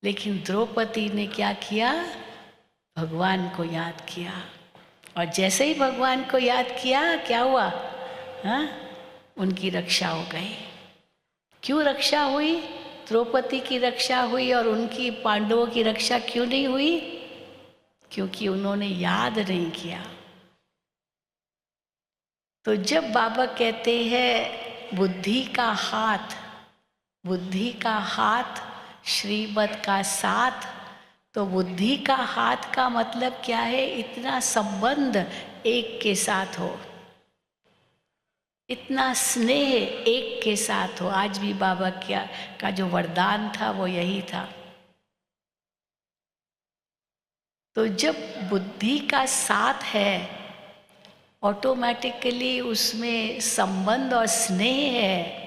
लेकिन द्रौपदी ने क्या किया, भगवान को याद किया, और जैसे ही भगवान को याद किया क्या हुआ, हाँ, उनकी रक्षा हो गई। क्यों रक्षा हुई? द्रौपदी की रक्षा हुई, और उनकी पांडवों की रक्षा क्यों नहीं हुई? क्योंकि उन्होंने याद नहीं किया। तो जब बाबा कहते हैं बुद्धि का हाथ श्रीमत का साथ, तो बुद्धि का हाथ का मतलब क्या है, इतना संबंध एक के साथ हो, इतना स्नेह एक के साथ हो। आज भी बाबा का जो वरदान था वो यही था। तो जब बुद्धि का साथ है, ऑटोमेटिकली उसमें संबंध और स्नेह है,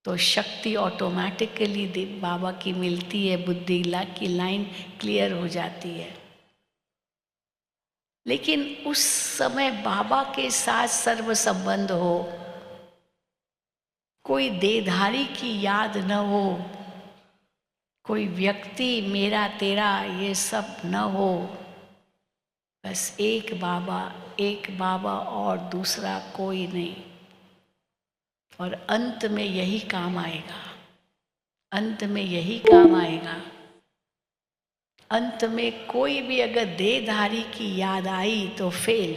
तो शक्ति ऑटोमेटिकली बाबा की मिलती है, बुद्धि की लाइन क्लियर हो जाती है। लेकिन उस समय बाबा के साथ सर्व संबंध हो, कोई देहधारी की याद न हो, कोई व्यक्ति मेरा तेरा ये सब न हो, बस एक बाबा और दूसरा कोई नहीं। और अंत में यही काम आएगा, अंत में यही काम आएगा। अंत में कोई भी अगर देहधारी की याद आई तो फेल।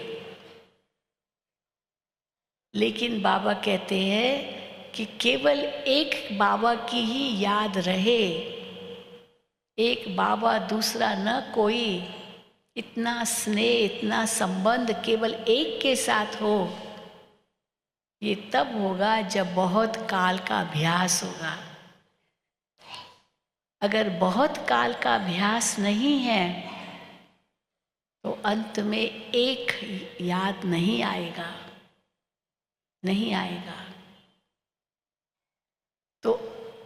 लेकिन बाबा कहते हैं कि केवल एक बाबा की ही याद रहे, एक बाबा दूसरा न कोई, इतना स्नेह इतना संबंध केवल एक के साथ हो, ये तब होगा जब बहुत काल का अभ्यास होगा। अगर बहुत काल का अभ्यास नहीं है तो अंत में एक याद नहीं आएगा, नहीं आएगा। तो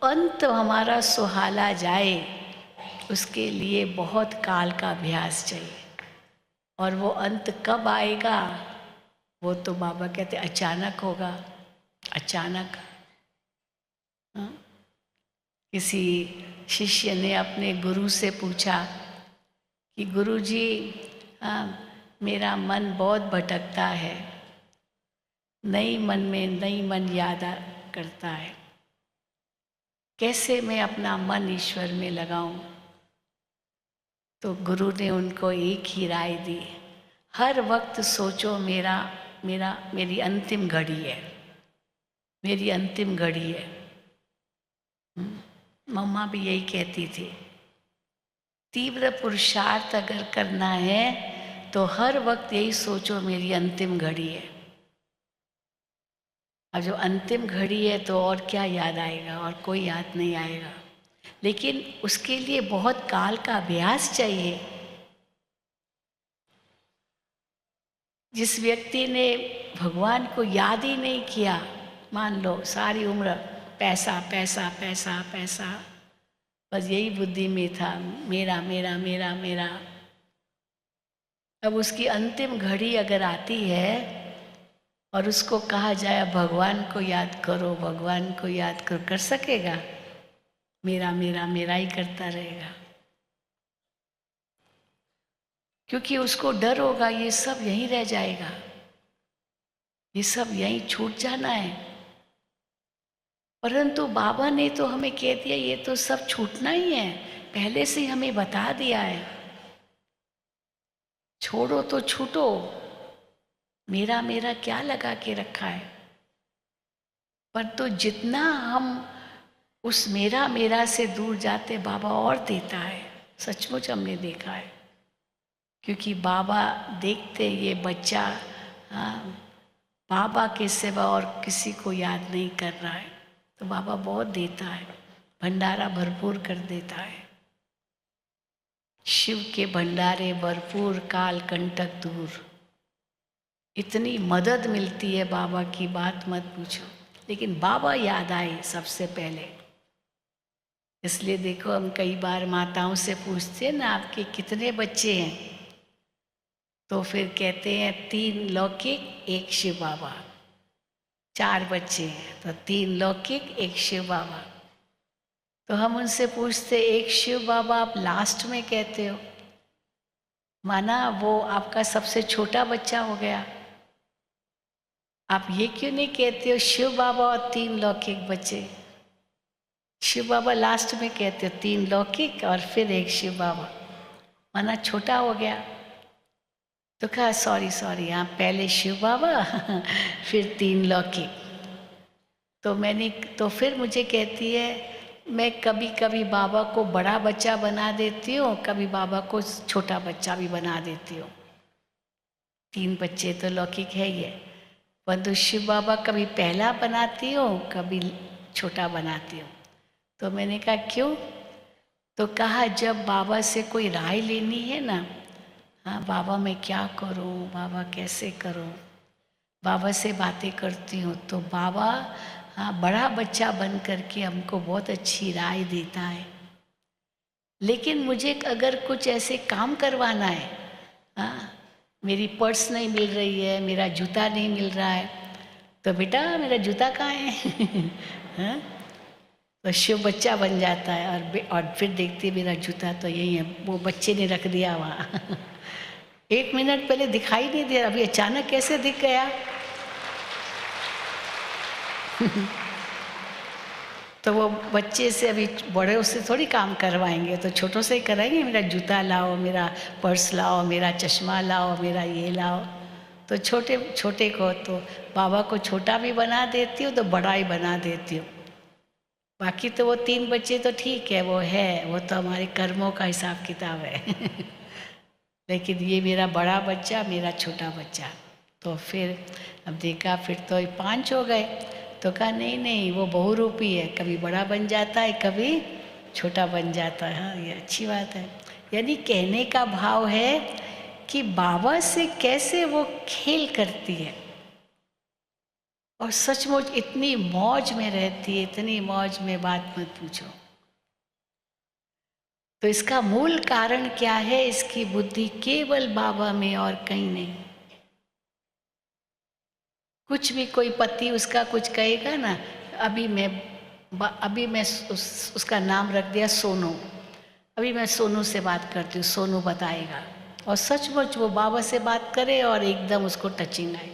अंत हमारा सुहाना जाए, उसके लिए बहुत काल का अभ्यास चाहिए। और वो अंत कब आएगा, वो तो बाबा कहते अचानक होगा, अचानक। किसी शिष्य ने अपने गुरु से पूछा कि गुरुजी, मेरा मन बहुत भटकता है, नई मन याद करता है, कैसे मैं अपना मन ईश्वर में लगाऊं। तो गुरु ने उनको एक ही राय दी, हर वक्त सोचो मेरी अंतिम घड़ी है, मेरी अंतिम घड़ी है। मम्मा भी यही कहती थी, तीव्र पुरुषार्थ अगर करना है तो हर वक्त यही सोचो मेरी अंतिम घड़ी है। और जो अंतिम घड़ी है तो और क्या याद आएगा, और कोई याद नहीं आएगा। लेकिन उसके लिए बहुत काल का अभ्यास चाहिए। जिस व्यक्ति ने भगवान को याद ही नहीं किया, मान लो सारी उम्र पैसा पैसा पैसा पैसा, बस यही बुद्धि में था, मेरा मेरा मेरा मेरा। अब उसकी अंतिम घड़ी अगर आती है और उसको कहा जाए भगवान को याद करो, भगवान को याद करो, कर सकेगा? मेरा मेरा मेरा ही करता रहेगा, क्योंकि उसको डर होगा ये सब यहीं रह जाएगा, ये सब यहीं छूट जाना है। परंतु बाबा ने तो हमें कह दिया ये तो सब छूटना ही है, पहले से ही हमें बता दिया है, छोड़ो तो छूटो, मेरा मेरा क्या लगा के रखा है। पर तो जितना हम उस मेरा मेरा से दूर जाते, बाबा और देता है, सचमुच हमने देखा है। क्योंकि बाबा देखते ये बच्चा बाबा के सिवा और किसी को याद नहीं कर रहा है, तो बाबा बहुत देता है, भंडारा भरपूर कर देता है। शिव के भंडारे भरपूर, काल कंटक दूर, इतनी मदद मिलती है बाबा की, बात मत पूछो। लेकिन बाबा याद आए सबसे पहले। इसलिए देखो, हम कई बार माताओं से पूछते हैं ना, आपके कितने बच्चे हैं? तो फिर कहते हैं 3 लौकिक 1 शिव बाबा। 4 बच्चे हैं तो 3 लौकिक 1 शिव बाबा। तो हम उनसे पूछते, 1 शिव बाबा आप लास्ट में कहते हो, माना वो आपका सबसे छोटा बच्चा हो गया, आप ये क्यों नहीं कहते हो शिव बाबा और 3 लौकिक बच्चे? शिव बाबा लास्ट में कहते हो, 3 लौकिक और फिर 1 शिव बाबा, माना छोटा हो गया। तो कहा सॉरी हाँ, पहले शिव बाबा फिर 3 लौकिक। तो फिर मुझे कहती है, मैं कभी कभी बाबा को बड़ा बच्चा बना देती हूँ, कभी बाबा को छोटा बच्चा भी बना देती हूँ। 3 बच्चे तो लौकिक है ही है, परंतु शिव बाबा कभी पहला बनाती हूँ, कभी छोटा बनाती हूँ। तो मैंने कहा क्यों? तो कहा जब बाबा से कोई राय लेनी है ना, हाँ बाबा मैं क्या करूँ, बाबा कैसे करूँ, बाबा से बातें करती हूँ तो बाबा हाँ बड़ा बच्चा बन करके हमको बहुत अच्छी राय देता है। लेकिन मुझे अगर कुछ ऐसे काम करवाना है, हाँ मेरी पर्स नहीं मिल रही है, मेरा जूता नहीं मिल रहा है, तो बेटा मेरा जूता कहाँ है हाँ? तो शिव बच्चा बन जाता है और फिर देखती है मेरा जूता तो यही है, वो बच्चे ने रख दिया वहाँ 1 मिनट पहले दिखाई नहीं दिया, अभी अचानक कैसे दिख गया तो वो बच्चे से अभी बड़े से थोड़ी काम करवाएंगे, तो छोटों से ही कराएंगे, मेरा जूता लाओ, मेरा पर्स लाओ, मेरा चश्मा लाओ, मेरा ये लाओ। तो छोटे छोटे को तो बाबा को छोटा भी बना देती हूँ तो बड़ा ही बना देती हूँ। बाकी तो वो 3 बच्चे तो ठीक है, वो तो हमारे कर्मों का हिसाब किताब है लेकिन ये मेरा बड़ा बच्चा, मेरा छोटा बच्चा। तो फिर अब देखा, फिर तो 5 हो गए। तो कहा नहीं वो बहुरूपी है, कभी बड़ा बन जाता है, कभी छोटा बन जाता है। हाँ ये अच्छी बात है। यानी कहने का भाव है कि बाबा से कैसे वो खेल करती है और सचमुच इतनी मौज में रहती है, इतनी मौज में बात मत पूछो। तो इसका मूल कारण क्या है? इसकी बुद्धि केवल बाबा में और कहीं नहीं। कुछ भी कोई पति उसका कुछ कहेगा ना, अभी मैं उसका नाम रख दिया सोनू, अभी मैं सोनू से बात करती हूँ, सोनू बताएगा, और सचमुच वो बाबा से बात करे और एकदम उसको टचिंग आए।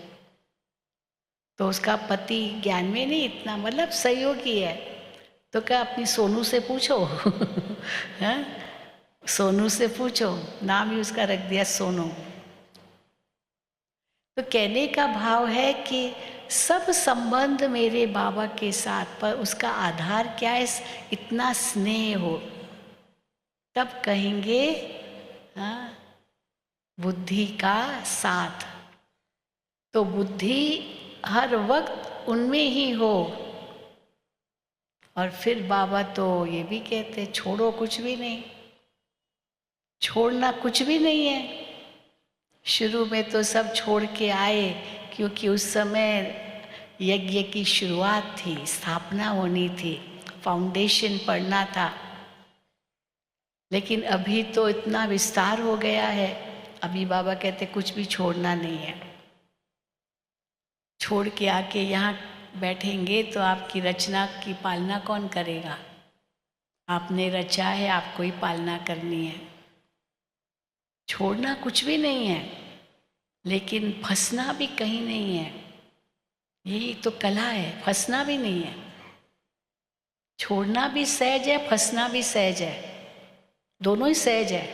तो उसका पति ज्ञान में नहीं इतना, मतलब सहयोगी है, तो क्या अपनी सोनू से पूछो हैं? सोनू से पूछो, नाम ही उसका रख दिया सोनू। तो कहने का भाव है कि सब संबंध मेरे बाबा के साथ, पर उसका आधार क्या है? इतना स्नेह हो, तब कहेंगे हाँ, बुद्धि का साथ। तो बुद्धि हर वक्त उनमें ही हो। और फिर बाबा तो ये भी कहते छोड़ो कुछ भी नहीं, छोड़ना कुछ भी नहीं है। शुरू में तो सब छोड़ के आए, क्योंकि उस समय यज्ञ की शुरुआत थी, स्थापना होनी थी, फाउंडेशन पड़ना था। लेकिन अभी तो इतना विस्तार हो गया है, अभी बाबा कहते कुछ भी छोड़ना नहीं है। छोड़ के आके यहाँ बैठेंगे तो आपकी रचना की पालना कौन करेगा? आपने रचा है, आपको ही पालना करनी है। छोड़ना कुछ भी नहीं है, लेकिन फंसना भी कहीं नहीं है। यही तो कला है, फंसना भी नहीं है। छोड़ना भी सहज है, फंसना भी सहज है, दोनों ही सहज है।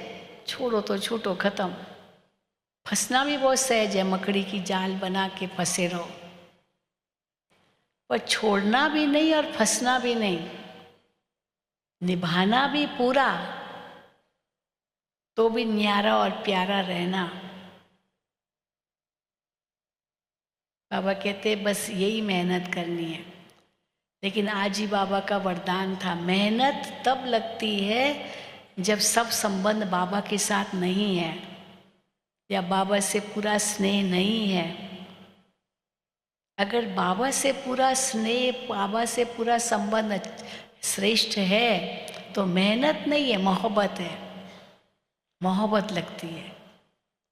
छोड़ो तो छूटो, खत्म। फंसना भी बहुत सहज है, मकड़ी की जाल बना के फंसे रहो। पर छोड़ना भी नहीं और फंसना भी नहीं, निभाना भी पूरा, तो भी न्यारा और प्यारा रहना। बाबा कहते बस यही मेहनत करनी है। लेकिन आज ही बाबा का वरदान था, मेहनत तब लगती है जब सब संबंध बाबा के साथ नहीं है, या बाबा से पूरा स्नेह नहीं है। अगर बाबा से पूरा स्नेह, बाबा से पूरा संबंध श्रेष्ठ है, तो मेहनत नहीं है, मोहब्बत है। मोहब्बत लगती है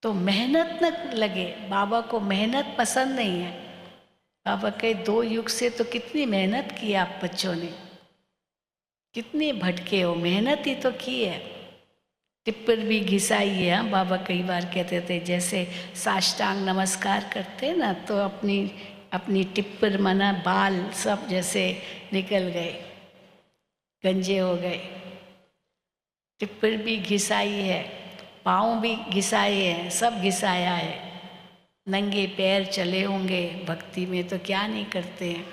तो मेहनत न लगे। बाबा को मेहनत पसंद नहीं है। बाबा के 2 युग से तो कितनी मेहनत की आप बच्चों ने, कितने भटके हो, मेहनत ही तो की है। टिप्पर भी घिसाई है। हाँ, बाबा कई बार कहते थे जैसे साष्टांग नमस्कार करते ना, तो अपनी अपनी टिप्पर मना बाल सब जैसे निकल गए, गंजे हो गए। टिप्पर भी घिसाई है, पाँव भी घिसाए हैं, सब घिसाया है। नंगे पैर चले होंगे भक्ति में, तो क्या नहीं करते हैं।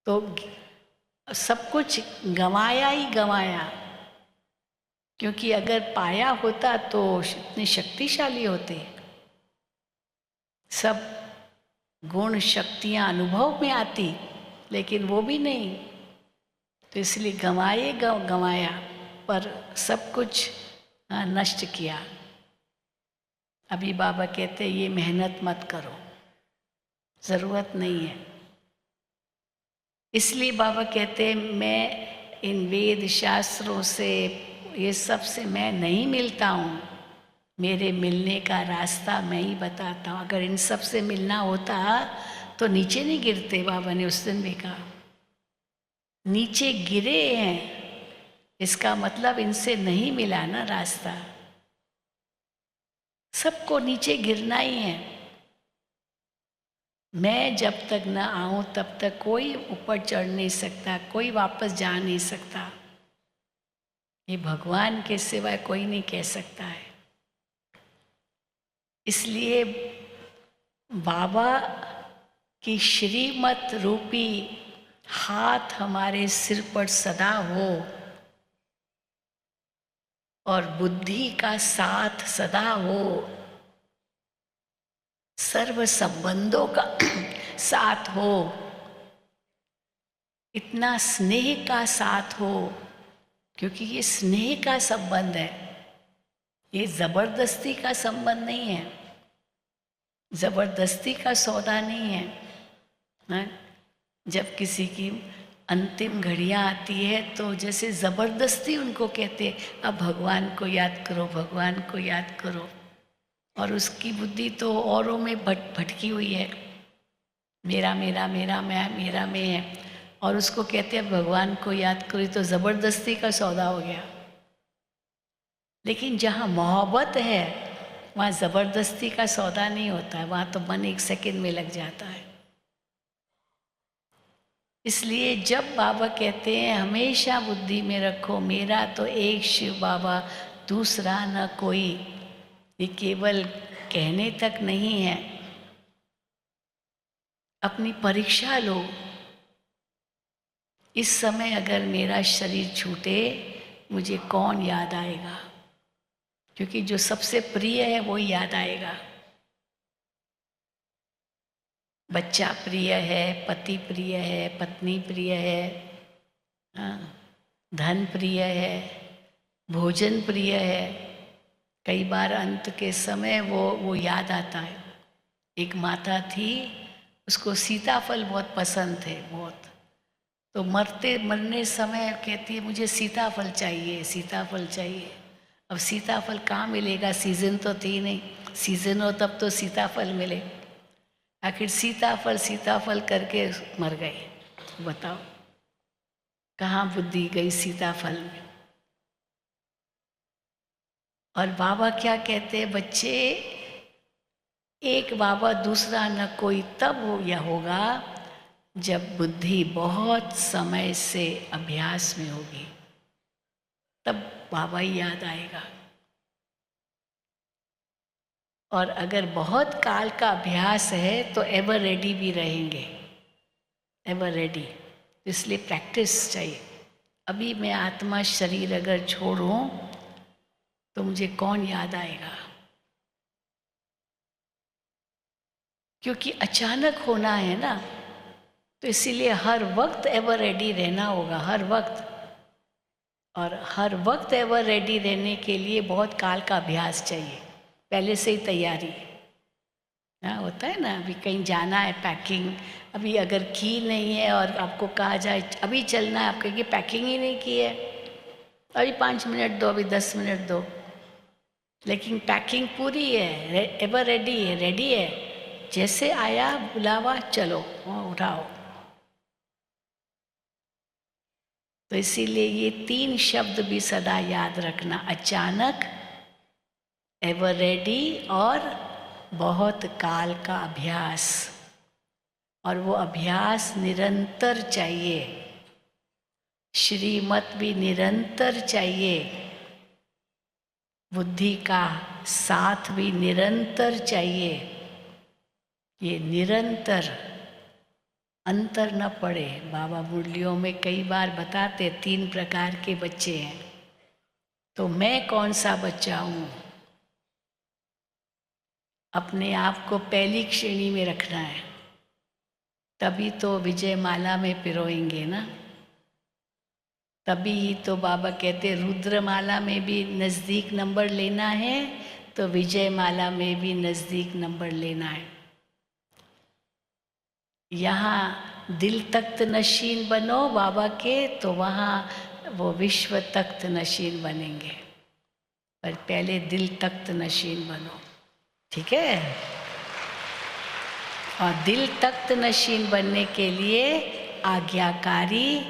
तो सब कुछ गंवाया ही गंवाया, क्योंकि अगर पाया होता तो इतने शक्तिशाली होते। सब गुण शक्तियाँ अनुभव में आती, लेकिन वो भी नहीं। तो इसलिए गंवाया, पर सब कुछ नष्ट किया। अभी बाबा कहते ये मेहनत मत करो, ज़रूरत नहीं है। इसलिए बाबा कहते मैं इन वेद शास्त्रों से, ये सब से मैं नहीं मिलता हूँ। मेरे मिलने का रास्ता मैं ही बताता हूँ। अगर इन सब से मिलना होता तो नीचे नहीं गिरते। बाबा ने उस दिन भी कहा नीचे गिरे हैं, इसका मतलब इनसे नहीं मिला ना रास्ता। सबको नीचे गिरना ही है। मैं जब तक न आऊं तब तक कोई ऊपर चढ़ नहीं सकता, कोई वापस जा नहीं सकता। ये भगवान के सिवाय कोई नहीं कह सकता है। इसलिए बाबा की श्रीमत रूपी हाथ हमारे सिर पर सदा हो, और बुद्धि का साथ सदा हो, सर्व संबंधों का साथ हो, इतना स्नेह का साथ हो, क्योंकि ये स्नेह का संबंध है, ये जबरदस्ती का संबंध नहीं है, जबरदस्ती का सौदा नहीं है। हाँ? जब किसी की अंतिम घड़ियाँ आती है तो जैसे ज़बरदस्ती उनको कहते अब भगवान को याद करो, भगवान को याद करो, और उसकी बुद्धि तो औरों में भटकी हुई है, मेरा मेरा मेरा मैं मेरा में है, और उसको कहते हैं भगवान को याद करो, तो ज़बरदस्ती का सौदा हो गया। लेकिन जहाँ मोहब्बत है वहाँ ज़बरदस्ती का सौदा नहीं होता है, वहाँ तो मन 1 सेकंड में लग जाता है। इसलिए जब बाबा कहते हैं हमेशा बुद्धि में रखो मेरा तो एक शिव बाबा दूसरा न कोई, ये केवल कहने तक नहीं है, अपनी परीक्षा लो। इस समय अगर मेरा शरीर छूटे मुझे कौन याद आएगा, क्योंकि जो सबसे प्रिय है वो याद आएगा। बच्चा प्रिय है, पति प्रिय है, पत्नी प्रिय है, हाँ, धन प्रिय है, भोजन प्रिय है। कई बार अंत के समय वो याद आता है। एक माता थी, उसको सीताफल बहुत पसंद थे, बहुत। तो मरने समय कहती है मुझे सीताफल चाहिए, सीताफल चाहिए। अब सीताफल कहाँ मिलेगा, सीजन तो थी नहीं, सीजन हो तब तो सीताफल मिले। आखिर सीताफल करके मर गए। बताओ कहाँ बुद्धि गई सीताफल में। और बाबा क्या कहते हैं, बच्चे एक बाबा दूसरा न कोई तब होगा जब बुद्धि बहुत समय से अभ्यास में होगी, तब बाबा ही याद आएगा। और अगर बहुत काल का अभ्यास है तो एवर रेडी भी रहेंगे, एवर रेडी। इसलिए प्रैक्टिस चाहिए। अभी मैं आत्मा शरीर अगर छोड़ूं तो मुझे कौन याद आएगा, क्योंकि अचानक होना है ना। तो इसीलिए हर वक्त एवर रेडी रहना होगा, हर वक्त। और हर वक्त एवर रेडी रहने के लिए बहुत काल का अभ्यास चाहिए, पहले से ही तैयारी। हाँ, होता है ना, अभी कहीं जाना है, पैकिंग अभी अगर की नहीं है और आपको कहा जाए अभी चलना है, आप कहेंगे पैकिंग ही नहीं की है, अभी 5 मिनट दो, अभी 10 मिनट दो। लेकिन पैकिंग पूरी है, एवर रेडी है, रेडी है। जैसे आया बुलावा, चलो उठाओ। तो इसीलिए ये 3 शब्द भी सदा याद रखना, अचानक, एवर रेडी और बहुत काल का अभ्यास। और वो अभ्यास निरंतर चाहिए, श्रीमत भी निरंतर चाहिए, बुद्धि का साथ भी निरंतर चाहिए। ये निरंतर, अंतर न पड़े। बाबा मुरलियों में कई बार बताते 3 प्रकार के बच्चे हैं। तो मैं कौन सा बच्चा हूँ, अपने आप को पहली श्रेणी में रखना है, तभी तो विजय माला में पिरोएंगे ना। तभी ही तो बाबा कहते रुद्रमाला में भी नज़दीक नंबर लेना है तो विजय माला में भी नज़दीक नंबर लेना है। यहाँ दिल तख्त नशीन बनो बाबा के, तो वहाँ वो विश्व तख्त नशीन बनेंगे। पर पहले दिल तख्त नशीन बनो, ठीक है। और दिल तख्त नशीन बनने के लिए आज्ञाकारी,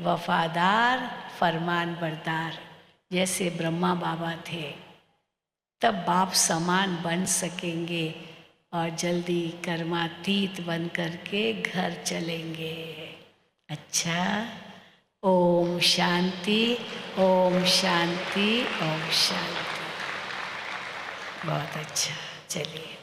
वफादार, फरमान बरदार जैसे ब्रह्मा बाबा थे, तब बाप समान बन सकेंगे और जल्दी कर्मातीत बन करके घर चलेंगे। अच्छा, ओम शांति, ओम शांति, ओम शांति। बहुत अच्छा, चलिए।